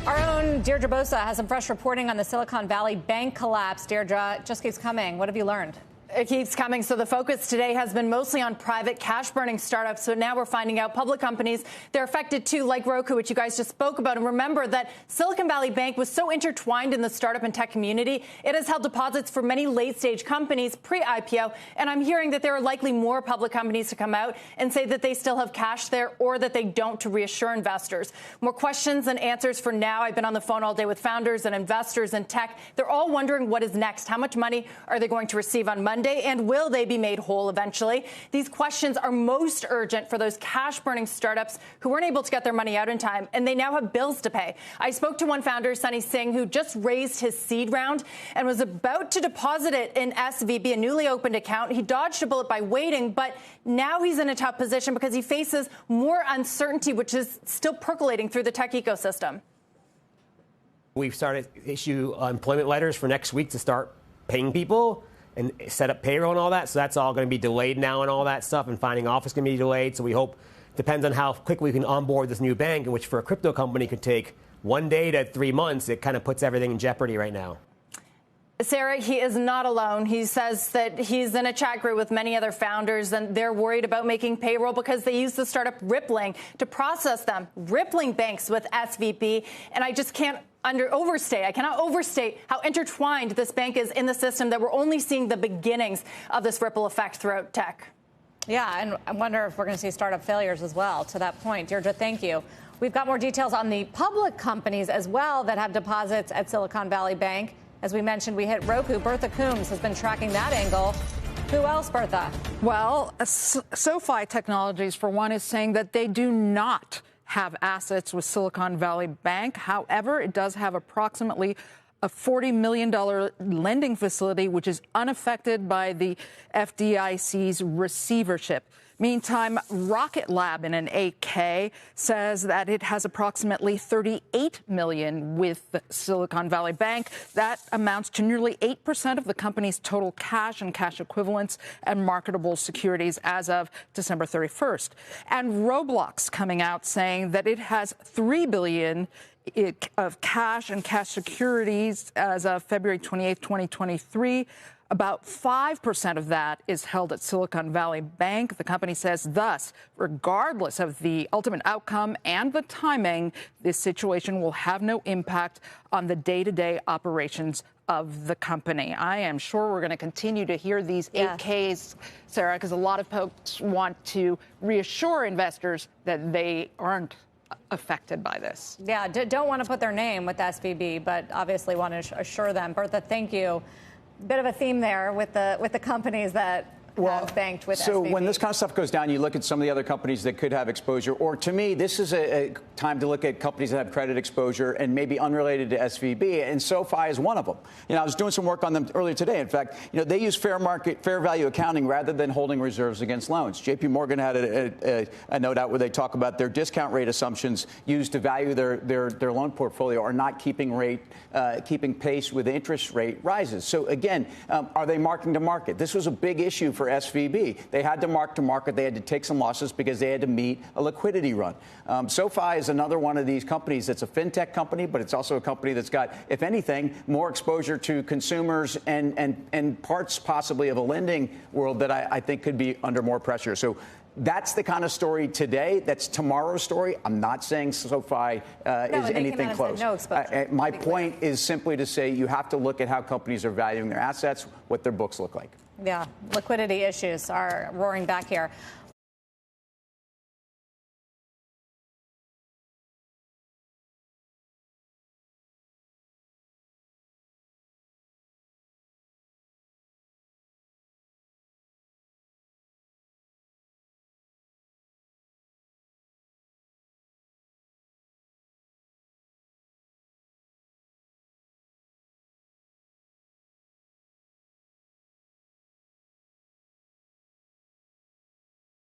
Our own Deirdre Bosa has some fresh reporting on the Silicon Valley Bank collapse. Deirdre, it just keeps coming. What have you learned? It keeps coming. So the focus today has been mostly on private cash-burning startups. So now we're finding out public companies, they're affected too, like Roku, which you guys just spoke about. And remember that Silicon Valley Bank was so intertwined in the startup and tech community. It has held deposits for many late-stage companies pre-IPO. And I'm hearing that there are likely more public companies to come out and say that they still have cash there or that they don't, to reassure investors. More questions and answers for now. I've been on the phone all day with founders and investors in tech. They're all wondering what is next. How much money are they going to receive on Monday? And will they be made whole eventually? These questions are most urgent for those cash-burning startups who weren't able to get their money out in time, and they now have bills to pay. I spoke to one founder, Sunny Singh, who just raised his seed round and was about to deposit it in SVB, a newly opened account. He dodged a bullet by waiting, but now he's in a tough position because he faces more uncertainty, which is still percolating through the tech ecosystem. We've started to issue employment letters for next week to start paying people and set up payroll and all that. So that's all going to be delayed now and all that stuff. And finding office can be delayed. So we hope, depends on how quickly we can onboard this new bank, which for a crypto company could take 1 day to 3 months. It kind of puts everything in jeopardy right now. Sarah, he is not alone. He says that he's in a chat group with many other founders, and they're worried about making payroll because they use the startup Rippling to process them. Rippling banks with SVB, and I just can't I cannot overstate how intertwined this bank is in the system, that we're only seeing the beginnings of this ripple effect throughout tech. Yeah, and I wonder if we're going to see startup failures as well. To that point, Deirdre, thank you. We've got more details on the public companies as well that have deposits at Silicon Valley Bank. As we mentioned, we hit Roku. Bertha Coombs has been tracking that angle. Who else, Bertha? Well, SoFi Technologies, for one, is saying that they do not have assets with Silicon Valley Bank. However, it does have approximately a $40 million lending facility, which is unaffected by the FDIC's receivership. Meantime, Rocket Lab in an 8K says that it has approximately $38 million with Silicon Valley Bank. That amounts to nearly 8% of the company's total cash and cash equivalents and marketable securities as of December 31st. And Roblox coming out saying that it has $3 billion of cash and cash securities as of February 28th, 2023. About 5% of that is held at Silicon Valley Bank. The company says, thus, regardless of the ultimate outcome and the timing, this situation will have no impact on the day-to-day operations of the company. I am sure we're going to continue to hear these 8Ks, Sarah, because a lot of folks want to reassure investors that they aren't affected by this. Yeah, don't want to put their name with SVB, but obviously want to assure them. Bertha, thank you. Bit of a theme there with the companies that have banked with so SVB. When this kind of stuff goes down, you look at some of the other companies that could have exposure. Or to me, this is a time to look at companies that have credit exposure and maybe unrelated to SVB. And SoFi is one of them. You know, I was doing some work on them earlier today. In fact, you know, they use fair value accounting rather than holding reserves against loans. JP Morgan had a note out where they talk about their discount rate assumptions used to value their loan portfolio are not keeping pace with interest rate rises. So again, are they marking to market? This was a big issue for SVB. They had to mark to market. They had to take some losses because they had to meet a liquidity run. SoFi is another one of these companies that's a fintech company, but it's also a company that's got, if anything, more exposure to consumers and parts possibly of a lending world that I think could be under more pressure. So that's the kind of story today. That's tomorrow's story. I'm not saying SoFi is anything close. No exposure. My point is simply to say you have to look at how companies are valuing their assets, what their books look like. Yeah, liquidity issues are roaring back here.